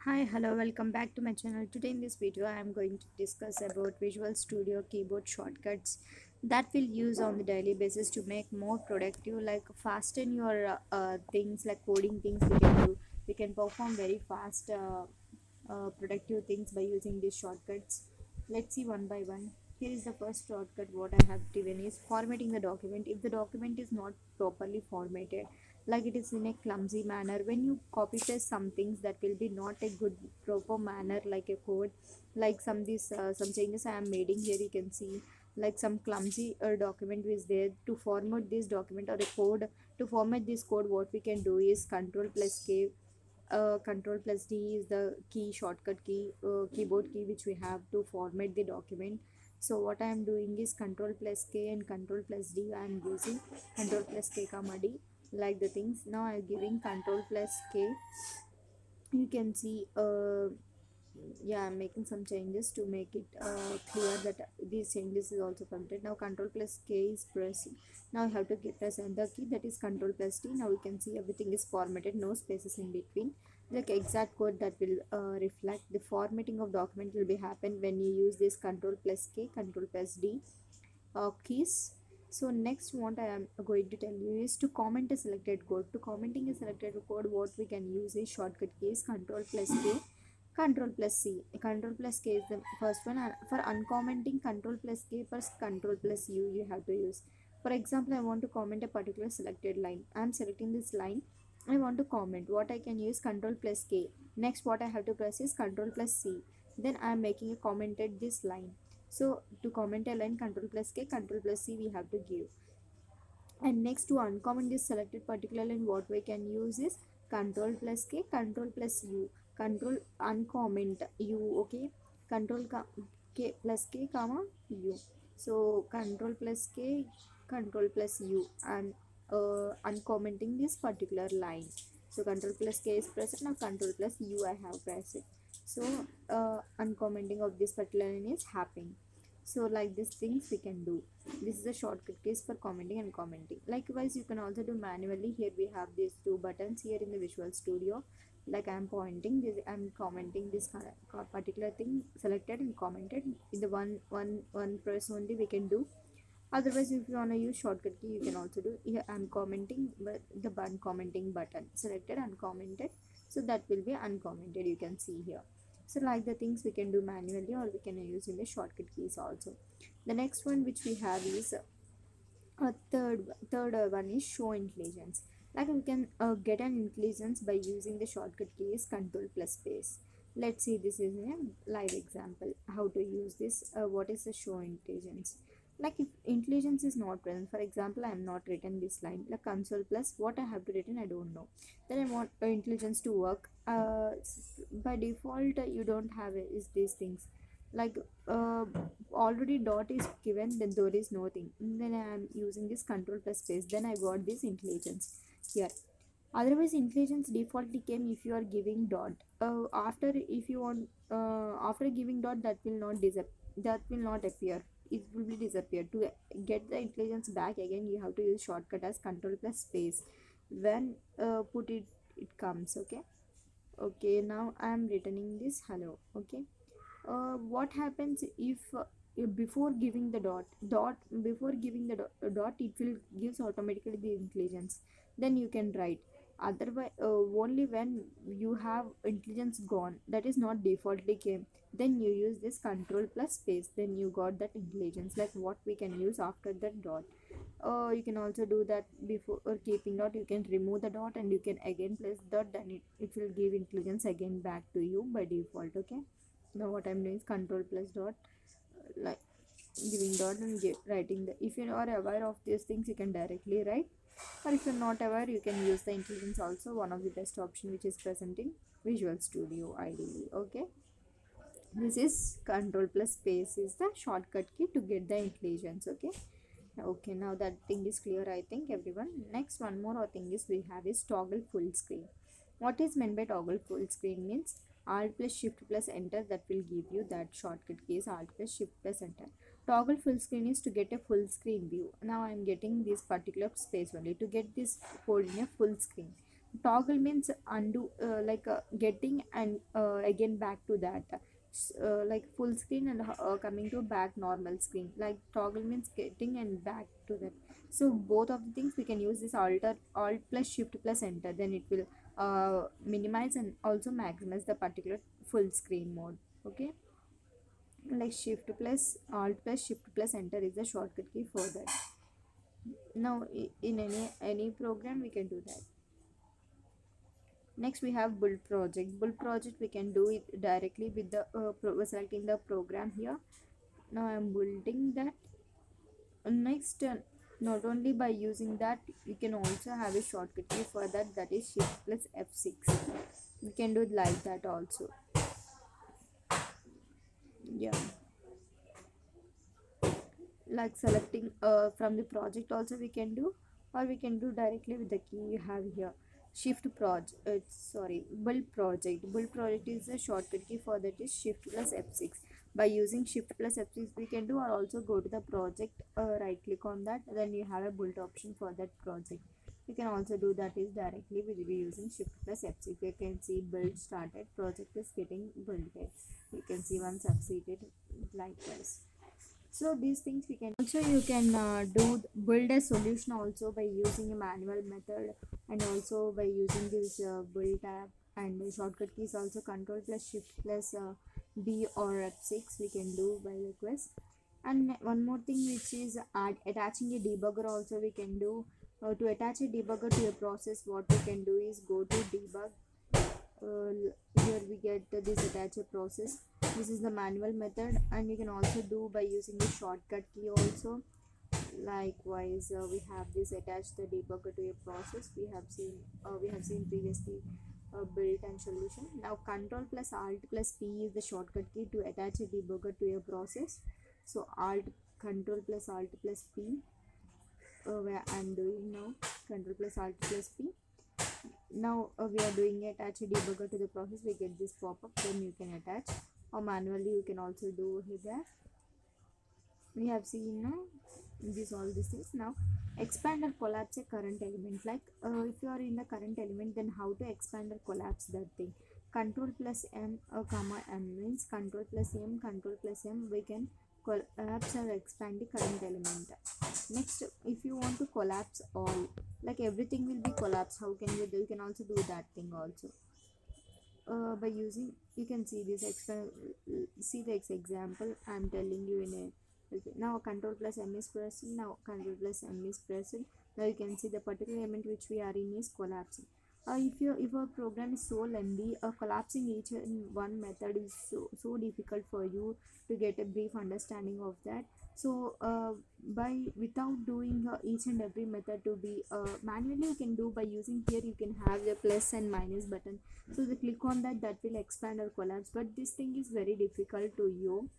Hi, hello, welcome back to my channel. Today in this video I am going to discuss about Visual Studio keyboard shortcuts that we'll use on the daily basis to make more productive, like fasten your things like coding things we can do. We can perform very fast productive things by using these shortcuts. Let's see one by one. Here is the first shortcut what I have given is formatting the document. If the document is not properly formatted, like it is in a clumsy manner, when you copy paste some things that will be not a good proper manner, like a code, like some changes I am making here, you can see like some clumsy document is there. To format this document or a code, to format this code, what we can do is control plus k. Control plus D is the key shortcut key, keyboard key which we have to format the document. So what I am doing is control plus K and control plus D. I am using control plus K comma D, like the things. Now I am giving control plus K. You can see yeah, I'm making some changes to make it clear that these changes is also completed. Now control plus K is pressed. Now I have to press enter key, that is control plus T. Now we can see everything is formatted, no spaces in between, like exact code that will reflect the formatting of document will be happen when you use this control plus K, control plus D keys. So next what I am going to tell you is to comment a selected code. To commenting a selected code, what we can use is shortcut keys control plus K, control plus C. Control plus K is the first one. And for uncommenting, control plus K plus control plus U you have to use. For example, I want to comment a particular selected line. I am selecting this line. I want to comment. What I can use control plus K. Next what I have to press is control plus C. Then I am making a commented this line. So to comment a line, control plus K, control plus C we have to give. And next, to uncomment this selected particular line, what we can use is control plus K, control plus U. Control uncomment U, okay? Control K plus K comma U. So control plus K, control plus U, and uncommenting this particular line. So control plus K is present. Now control plus U I have pressed it. So uncommenting of this particular line is happening. So like these things we can do. This is a shortcut keys for commenting and commenting. Likewise, you can also do manually. Here we have these two buttons here in the Visual Studio. Like I am pointing this, I am commenting this particular thing selected and commented in the one press only we can do. Otherwise, if you want to use shortcut key, you can also do. Here I am commenting, but the commenting button selected uncommented, so that will be uncommented. You can see here. So like the things we can do manually or we can use in the shortcut keys also. The next one which we have is a third one is show intelligence. Like we can get an intelligence by using the shortcut key is control plus space. Let's see, this is a live example how to use this. What is the show intelligence? Like if intelligence is not present, for example, I am not written this line like console plus what I have to written I don't know, then I want intelligence to work. By default you don't have it, is these things like already dot is given, then there is no thing, then I am using this control plus space, then I got this intelligence here. Otherwise intelligence defaultly came if you are giving dot. After if you want after giving dot, that will not that will not appear, it will be disappear. To get the intelligence back again, you have to use shortcut as control plus space. When put it, it comes, okay. Okay, now I am returning this hello, okay. What happens if before giving the dot before giving the dot, it will gives automatically the intelligence, then you can write. Otherwise only when you have intelligence gone, that is not defaultly came, then you use this control plus space, then you got that intelligence, like what we can use after that dot. You can also do that before or keeping dot, you can remove the dot and you can again place dot, then it will give intelligence again back to you by default, okay. Now what I'm doing is control plus dot, like giving dot and writing the, if you are aware of these things you can directly write, or if you're not aware you can use the intelligence also, one of the best option which is present in Visual Studio ideally, okay. This is control plus space is the shortcut key to get the intelligence, okay. Okay, now that thing is clear, I think everyone. Next, one more thing is we have is toggle full screen. What is meant by toggle full screen means alt plus shift plus enter, that will give you that shortcut key is alt plus shift plus enter. Toggle full screen is to get a full screen view. Now I am getting this particular space only to get this code in a full screen. Toggle means undo, getting and again back to that, like full screen and coming to back normal screen. Like toggle means getting and back to that. So both of the things we can use this alt plus shift plus enter, then it will minimize and also maximize the particular full screen mode. Okay, like shift plus alt plus shift plus enter is the shortcut key for that. Now in any program we can do that. Next we have build project. Build project we can do it directly with the selecting the program here. Now I am building that. Next, not only by using that, you can also have a shortcut key for that, that is shift plus F6. You can do it like that also. Yeah, like selecting from the project also we can do, or we can do directly with the key you have here. Shift project, sorry, build project. Build project is a shortcut key for that is shift plus F6. By using shift plus F6 we can do, or also go to the project, right click on that, then you have a build option for that project. You can also do that is directly with using shift plus F6. You can see build started, project is getting built. You can see one succeeded, likewise. So these things we can also, you can build a solution also by using a manual method, and also by using this build tab, and the shortcut keys also control plus shift plus B or F6 we can do by request. And one more thing which is attaching a debugger also we can do. To attach a debugger to a process, what we can do is go to debug. Here we get this attach a process. This is the manual method, and you can also do by using the shortcut key also. Likewise, we have this attach the debugger to a process. We have seen previously built and solution. Now control plus alt plus P is the shortcut key to attach a debugger to a process. So alt control plus alt plus P, where I'm doing now control plus alt plus P. Now we are doing attach a debugger to the process. We get this pop-up, then you can attach, or manually you can also do here. We have seen now all these things. Now expand or collapse a current element. Like if you are in the current element, then how to expand or collapse that thing. Control plus M comma M means control plus M we can collapse or expand the current element. Next, if you want to collapse all, like everything will be collapsed, how can you do? You can also do that thing also by using, you can see this see the example I'm telling you in a. Now control plus M is present. Now control plus M is present. Now you can see the particular element which we are in is collapsing. If a program is so lengthy, collapsing each and one method is so difficult for you to get a brief understanding of that. So by without doing each and every method to be manually, you can do by using here. You can have the plus and minus button. So the click on that, that will expand or collapse. But this thing is very difficult to you.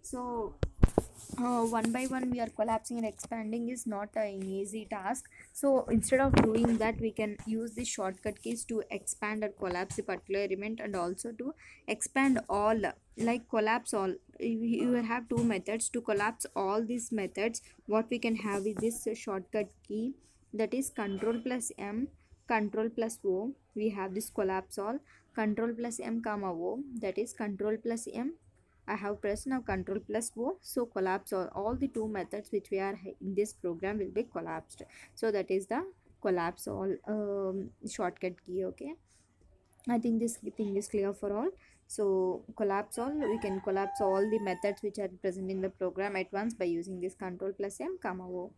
So one by one we are collapsing and expanding is not an easy task. So instead of doing that, we can use the shortcut keys to expand or collapse the particular element, and also to expand all, like collapse all. You will have two methods to collapse all these methods. What we can have is this shortcut key, that is control plus M, control plus O. We have this collapse all, control plus M comma O, that is control plus M. I have pressed now control plus O, so collapse all the two methods which we are in this program will be collapsed. So that is the collapse all shortcut key. Okay, I think this thing is clear for all. So collapse all, we can collapse all the methods which are present in the program at once by using this control plus M comma O.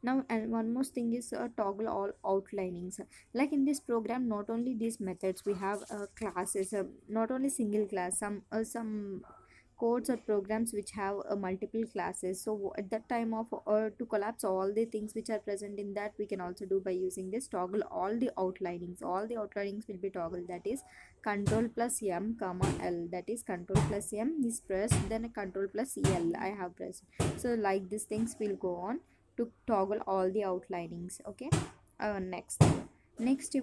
Now, and one more thing is toggle all outlinings. Like in this program, not only these methods, we have classes, not only single class, some codes or programs which have multiple classes. So at that time of to collapse all the things which are present in that, we can also do by using this toggle all the outlinings. All the outlinings will be toggled, that is control plus M comma L, that is control plus M is pressed, then a control plus L I have pressed. So like these things will go on to toggle all the outlinings. Okay, next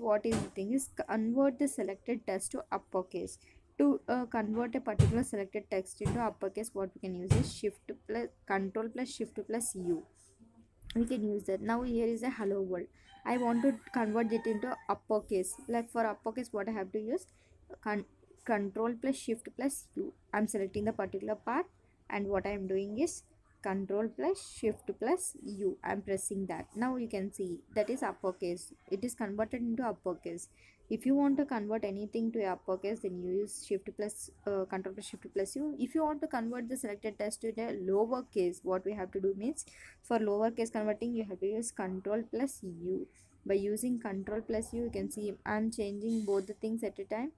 what is the thing is convert the selected text to uppercase. To convert a particular selected text into uppercase, what we can use is shift plus control plus shift plus U. We can use that. Now here is a hello world. I want to convert it into uppercase. Like for uppercase, what I have to use? Con- Control plus shift plus U. I'm selecting the particular part, and what I am doing is control plus shift plus U. I'm pressing that. Now you can see that is uppercase. It is converted into uppercase. If you want to convert anything to uppercase, then you use shift plus control plus shift plus U. If you want to convert the selected text to the lower case, what we have to do means, for lower case converting, you have to use control plus U. By using control plus U, you can see I'm changing both the things at a time.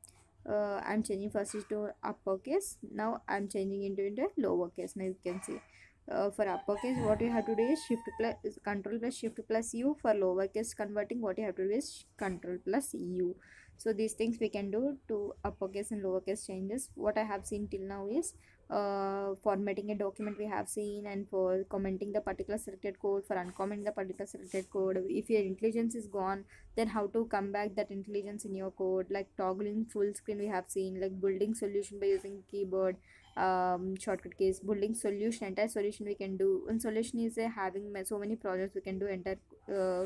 I'm changing first is to uppercase. Now I'm changing into lowercase. Now you can see. For uppercase, what you have to do is shift plus control plus shift plus U. For lowercase converting, what you have to do is control plus U. So these things we can do to uppercase and lowercase changes. What I have seen till now is formatting a document we have seen, and for commenting the particular selected code, for uncommenting the particular selected code. If your intelligence is gone, then how to come back that intelligence in your code, like toggling full screen we have seen, like building solution by using keyboard, shortcut keys, building solution, entire solution we can do. And solution is having so many projects we can do entire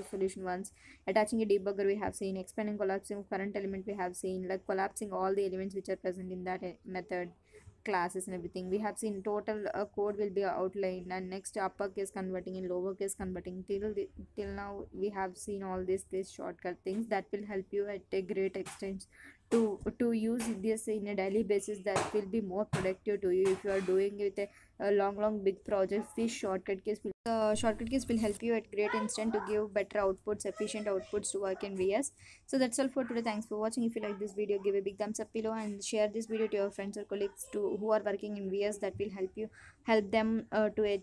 solution once. Attaching a debugger we have seen, expanding collapsing current element we have seen, like collapsing all the elements which are present in that method, classes and everything we have seen. Total code will be outlined, and next uppercase converting and lowercase converting. Till now we have seen all these shortcut things that will help you at a great extent to use this in a daily basis. That will be more productive to you if you are doing it a long big projects. These shortcut keys will help you at great instant to give better outputs, efficient outputs to work in VS. So that's all for today. Thanks for watching. If you like this video, give a big thumbs up below and share this video to your friends or colleagues to who are working in VS. That will help them to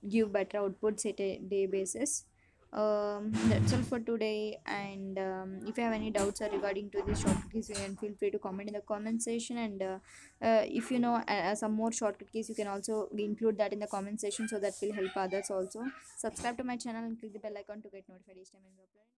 give better outputs at a day basis. That's all for today. And if you have any doubts or regarding to this shortcut keys, you can feel free to comment in the comment section. And if you know some more shortcut keys, you can also include that in the comment section, so that will help others also. Subscribe to my channel and click the bell icon to get notified each time I upload.